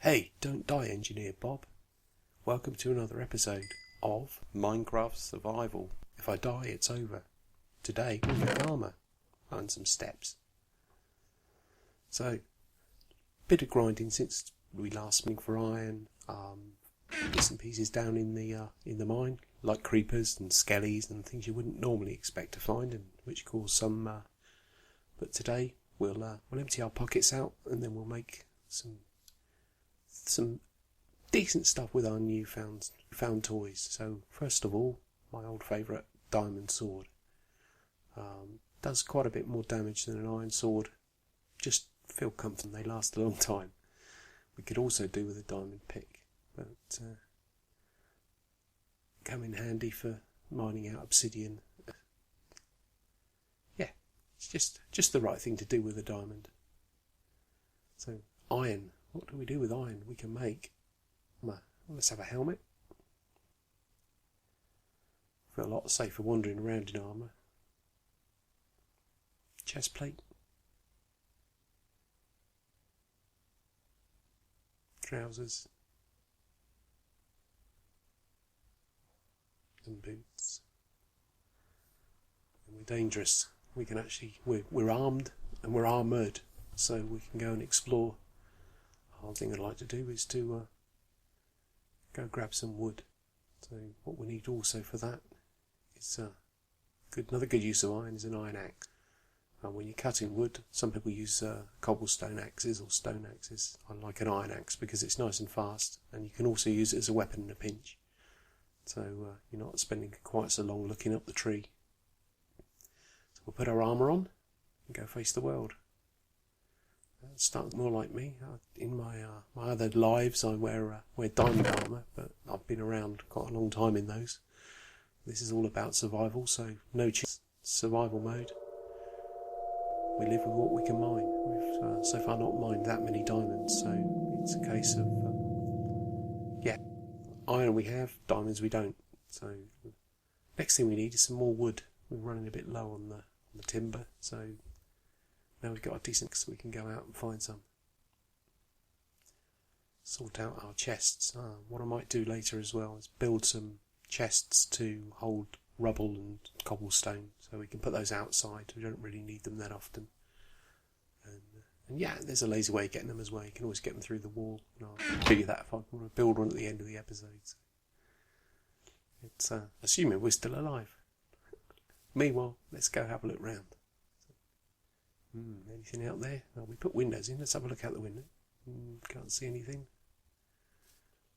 Hey, don't die, Engineer Bob. Welcome to another episode of Minecraft Survival. If I die, it's over. Today, we'll make armour and some steps. So, bit of grinding since we last went for iron. Bits and pieces down in the mine, like creepers and skellies and things you wouldn't normally expect to find, and which cause some. But today we'll empty our pockets out and then we'll make some decent stuff with our found toys. So first of all, my old favourite diamond sword. Does quite a bit more damage than an iron sword. Just feel comfortable, they last a long time. We could also do with a diamond pick, but come in handy for mining out obsidian. Yeah, it's just the right thing to do with a diamond. So iron. What do we do with iron? We can make... Let's have a helmet. Feel a lot safer wandering around in armour. Chest plate. Trousers. And boots. And we're dangerous. We can actually... We're armed and we're armoured. So we can go and explore. One thing I'd like to do is to go grab some wood. So what we need also for that is another good use of iron is an iron axe. When you're cutting wood, some people use cobblestone axes or stone axes. I like an iron axe because it's nice and fast, and you can also use it as a weapon in a pinch. So you're not spending quite so long looking up the tree. So we'll put our armour on and go face the world. Start more like me. In my other lives, I wear diamond armour, but I've been around quite a long time in those. This is all about survival, so no chance. Survival mode. We live with what we can mine. We've so far not mined that many diamonds, so it's a case of iron we have, diamonds we don't. So next thing we need is some more wood. We're running a bit low on the timber, so. Now we've got a decent, so we can go out and find some. Sort out our chests. What I might do later as well is build some chests to hold rubble and cobblestone, so we can put those outside. We don't really need them that often. And yeah, there's a lazy way of getting them as well. You can always get them through the wall. And I'll figure that if I want to build one at the end of the episode. It's assuming we're still alive. Meanwhile, let's go have a look round. Anything out there? Well, we put windows in. Let's have a look out the window. Can't see anything.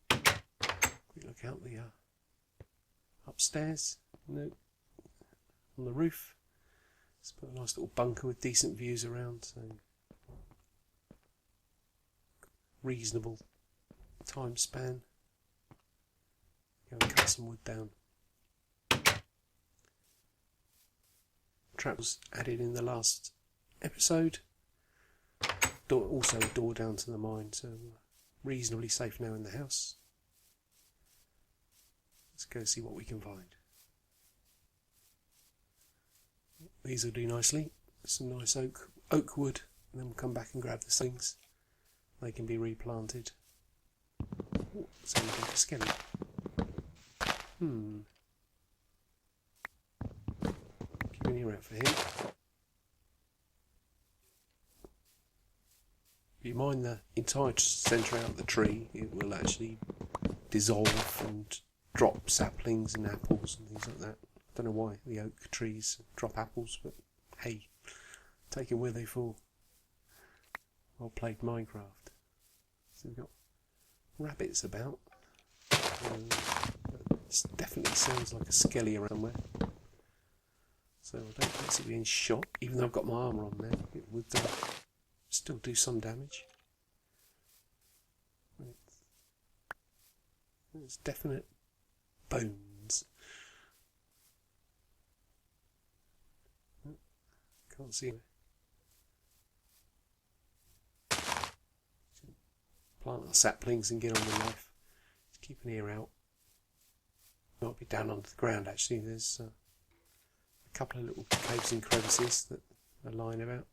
We look out the upstairs. No. On the roof. Let's put a nice little bunker with decent views around. So reasonable time span. Go and cut some wood down. Trap was added in the last episode. Also a door down to the mine, so reasonably safe now in the house. Let's go see what we can find. These will do nicely. Some nice oak wood, and then we'll come back and grab the things. They can be replanted. So we got a skeleton. Keep an ear out for him. If you mine the entire centre out of the tree, it will actually dissolve and drop saplings and apples and things like that. I don't know why the oak trees drop apples, but hey, take them where they fall. Well played, Minecraft. So we've got rabbits about. It definitely sounds like a skelly around somewhere. So I don't fancy being shot, even though I've got my armour on now. It would still do some damage. It's definite bones. Can't see it. Plant our saplings and get on with life. Just keep an ear out. Might be down under the ground actually. There's a couple of little caves and crevices that are lying about.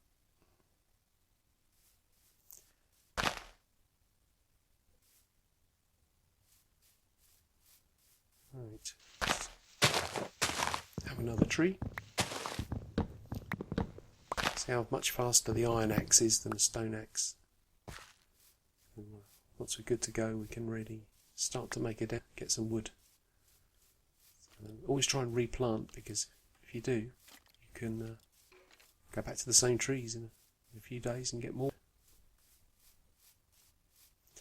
another tree. See how much faster the iron axe is than a stone axe. And once we're good to go, we can really start to make a dent, get some wood. Always try and replant, because if you do, you can go back to the same trees in a few days and get more. I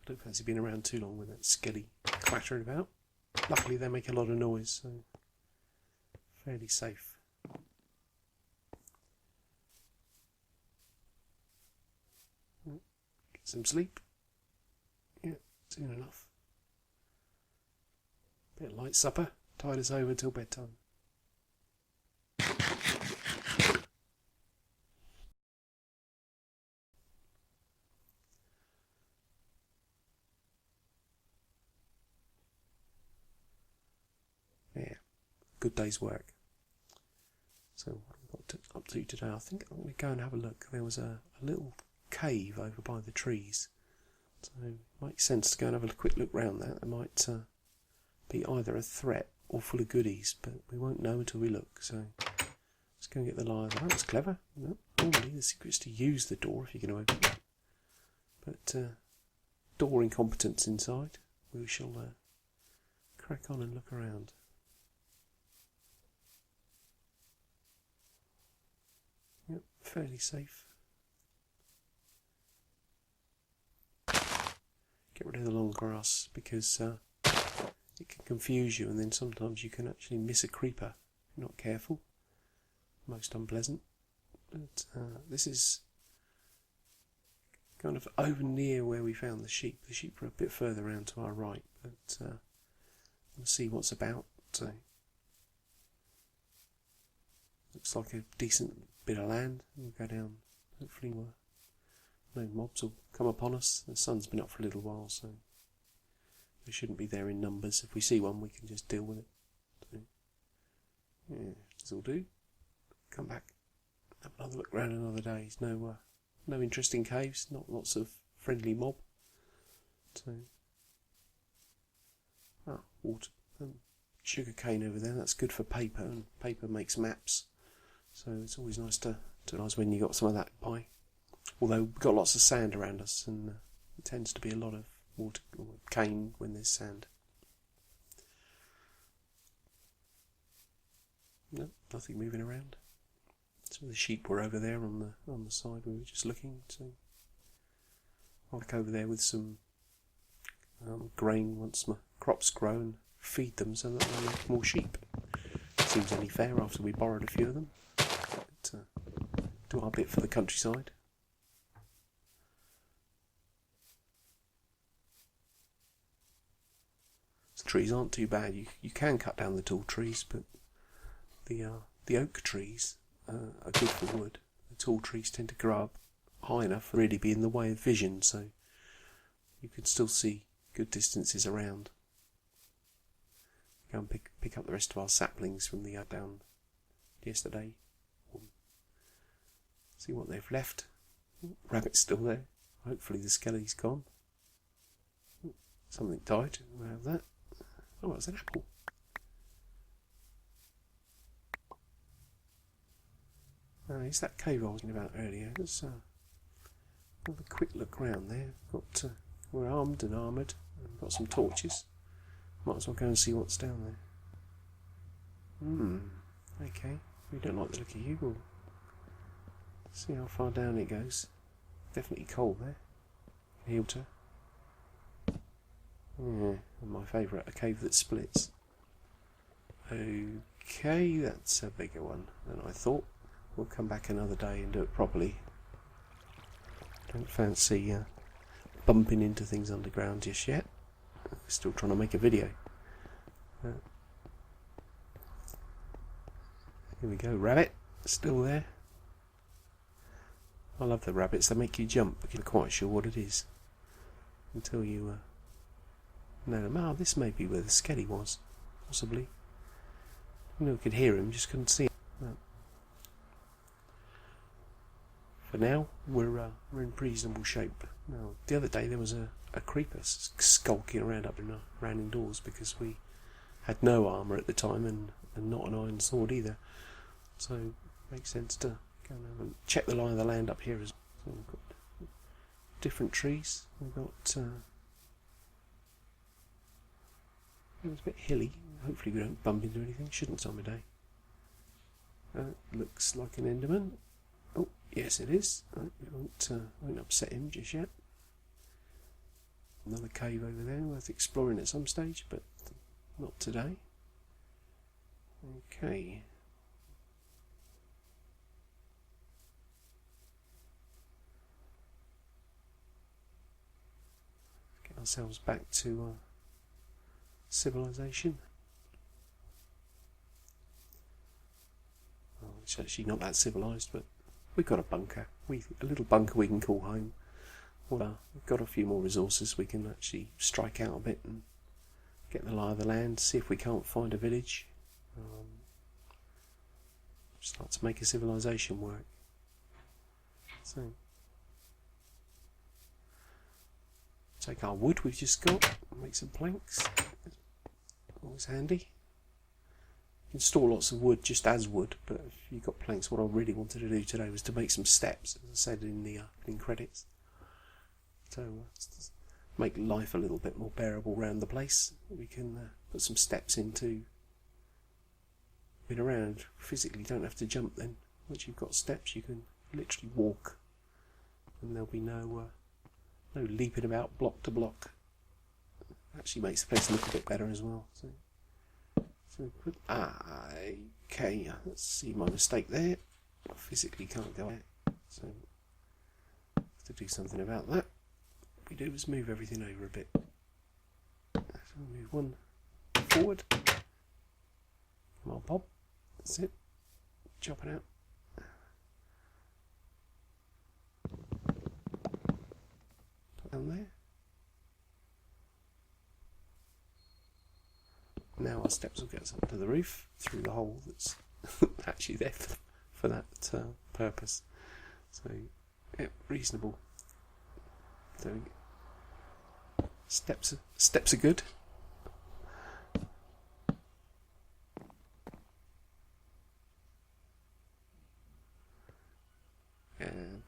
don't fancy being around too long with that skelly clattering about. Luckily they make a lot of noise, so fairly safe. Get some sleep. Yeah, soon enough. Bit of light supper, tide us over till bedtime. Yeah, good day's work. So what have we got up to today? I think I'm going to go and have a look. There was a little cave over by the trees, so it makes sense to go and have a quick look round that. It might be either a threat or full of goodies, but we won't know until we look. So let's go and get the lie. That was clever. No, normally the secret is to use the door if you're going to open it, but door incompetence inside. We shall crack on and look around. Yep, fairly safe. Get rid of the long grass, because it can confuse you, and then sometimes you can actually miss a creeper if you're not careful. Most unpleasant. But this is kind of over near where we found the sheep. The sheep are a bit further around to our right, but we'll see what's about. So looks like a decent bit of land. We'll go down. Hopefully no mobs will come upon us. The sun's been up for a little while, so they shouldn't be there in numbers. If we see one, we can just deal with it. So, yeah, this'll do. Come back, have another look around another day. There's no interesting caves, not lots of friendly mob. So, water, sugar cane over there. That's good for paper, and paper makes maps. So it's always nice to realise when you got some of that by. Although we've got lots of sand around us, and it tends to be a lot of water or cane when there's sand. No, nothing moving around. Some of the sheep were over there on the side we were just looking. So I'll look over there with some grain once my crops grow and feed them so that they'll make more sheep. Seems only fair after we borrowed a few of them. But, do our bit for the countryside. The trees aren't too bad. You can cut down the tall trees, but the oak trees are good for wood. The tall trees tend to grow up high enough to really be in the way of vision, so you can still see good distances around. Go and pick up the rest of our saplings from the down yesterday. See what they've left. Rabbit's still there. Hopefully the skelly's gone. Something died. We'll have that. Oh, it's an apple. It's that cave I was talking about earlier. Let's have a quick look round there. We're armed and armoured. We've got some torches. Might as well go and see what's down there. Okay. We don't like the look of you. We'll see how far down it goes. Definitely cold there. Hilter. Yeah, my favourite, a cave that splits. Okay, that's a bigger one than I thought. We'll come back another day and do it properly. Don't fancy bumping into things underground just yet. Still trying to make a video. Here we go, rabbit, still there. I love the rabbits, they make you jump, but you're not quite sure what it is until you know them. This may be where the skelly was, possibly. You know, we could hear him, just couldn't see him. But for now, we're in reasonable shape. Now, the other day there was a creeper skulking around indoors because we had no armour at the time and not an iron sword either. So it makes sense to go and have a check the lie of the land up here as well. So we've got different trees. We've got it's a bit hilly. Hopefully we don't bump into anything. Shouldn't time of day. Looks like an Enderman. Oh, yes it is. Right, we won't upset him just yet. Another cave over there, worth exploring at some stage, but not today. Okay. Get ourselves back to civilization. Well, it's actually not that civilized, but we've got a bunker. A little bunker we can call home. Well, we've got a few more resources. We can actually strike out a bit and get the lie of the land. See if we can't find a village. Start to make a civilization work. So, take our wood we've just got, make some planks. Always handy. You can store lots of wood just as wood, but if you've got planks, what I really wanted to do today was to make some steps, as I said in the in credits. So make life a little bit more bearable around the place. We can put some steps into. Been around physically, you don't have to jump. Then once you've got steps, you can literally walk, and there'll be no leaping about block to block. Actually makes the place look a bit better as well. So okay, let's see my mistake there. I physically can't go out, so have to do something about that. What we do is move everything over a bit. So move one forward. Come on, Bob. That's it. Chop it out. Put down there. Now our steps will get us up to the roof through the hole that's actually there for that purpose. So, yeah, reasonable. Doing steps are good.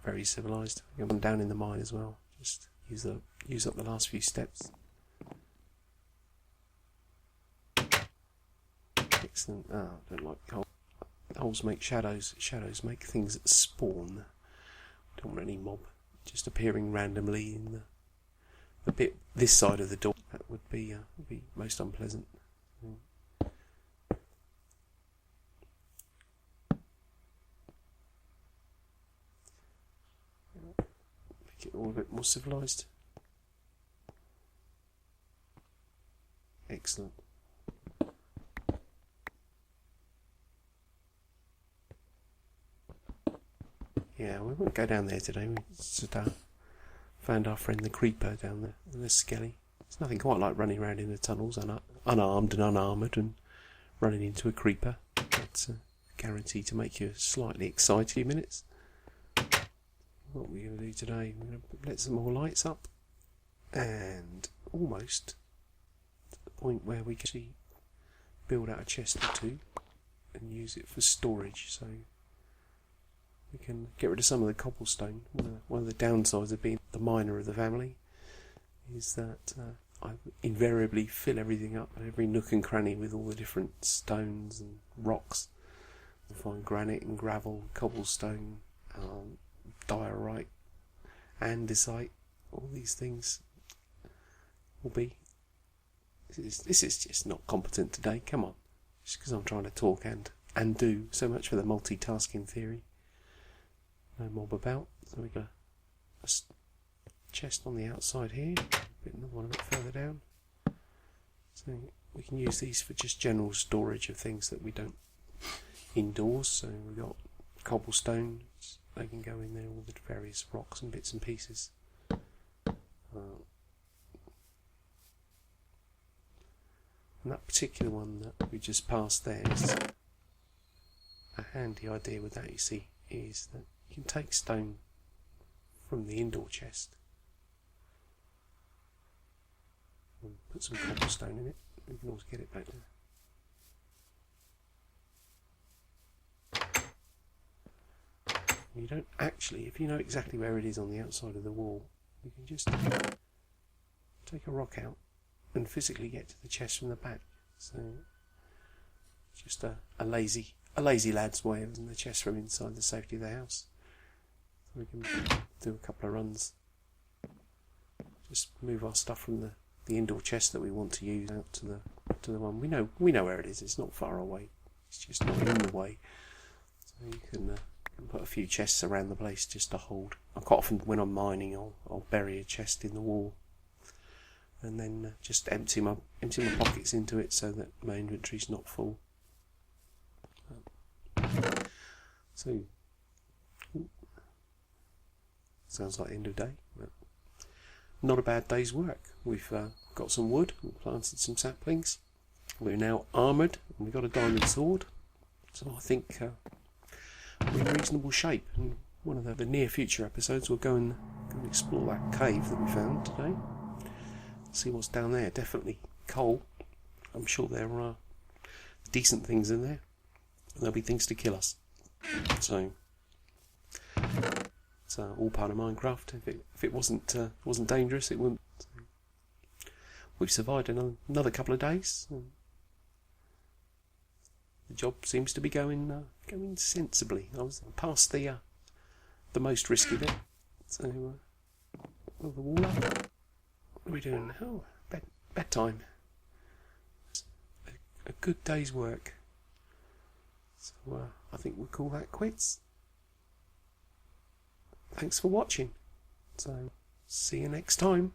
Very civilized. I'm down in the mine as well. Just use up the last few steps. Excellent. I don't like holes. Holes make shadows. Shadows make things that spawn. Don't want any mob just appearing randomly in the bit this side of the door. That would be most unpleasant. Make it all a bit more civilized. Excellent. Yeah, we won't go down there today. We just found our friend the creeper down there, the skelly. It's nothing quite like running around in the tunnels unarmed and unarmoured and running into a creeper. It's guaranteed to make you slightly excited few minutes. What we're going to do today, we're going to let some more lights up and almost to the point where we can actually build out a chest or two and use it for storage. So we can get rid of some of the cobblestone. One of the downsides of being the miner of the family is that I invariably fill everything up, every nook and cranny, with all the different stones and rocks. You'll find granite and gravel, cobblestone, diorite, andesite, all these things will be. This is just not competent today. Come on, just because I'm trying to talk and do so much for the multitasking theory. No mob about. So we got a chest on the outside here. Another one a bit further down. So we can use these for just general storage of things that we don't indoors. So we've got cobblestone. They can go in there, all the various rocks and bits and pieces. And that particular one that we just passed there is a handy idea with that, you see, is that you can take stone from the indoor chest and put some cobblestone in it. We can always get it back there. You don't actually, if you know exactly where it is on the outside of the wall, you can just take a rock out and physically get to the chest from the back. So just a lazy lad's way of getting the chest from inside the safety of the house. So we can do a couple of runs. Just move our stuff from the indoor chest that we want to use out to the one we know where it is. It's not far away. It's just not in the way. So you can put a few chests around the place just to hold. Quite often when I'm mining, I'll bury a chest in the wall, and then just empty my pockets into it so that my inventory's not full. So sounds like the end of the day, but not a bad day's work. We've got some wood, we've planted some saplings, we're now armoured, and we've got a diamond sword, so I think we're in reasonable shape. And one of the near future episodes we'll go and explore that cave that we found today, see what's down there. Definitely coal. I'm sure there are decent things in there. There'll be things to kill us. So it's all part of Minecraft. If it wasn't dangerous, it wouldn't. So we've survived another couple of days. The job seems to be going sensibly. I was past the most risky bit. So pull the wall up. What are we doing now? Bedtime. A good day's work. So I think we'll call that quits. Thanks for watching. So see you next time.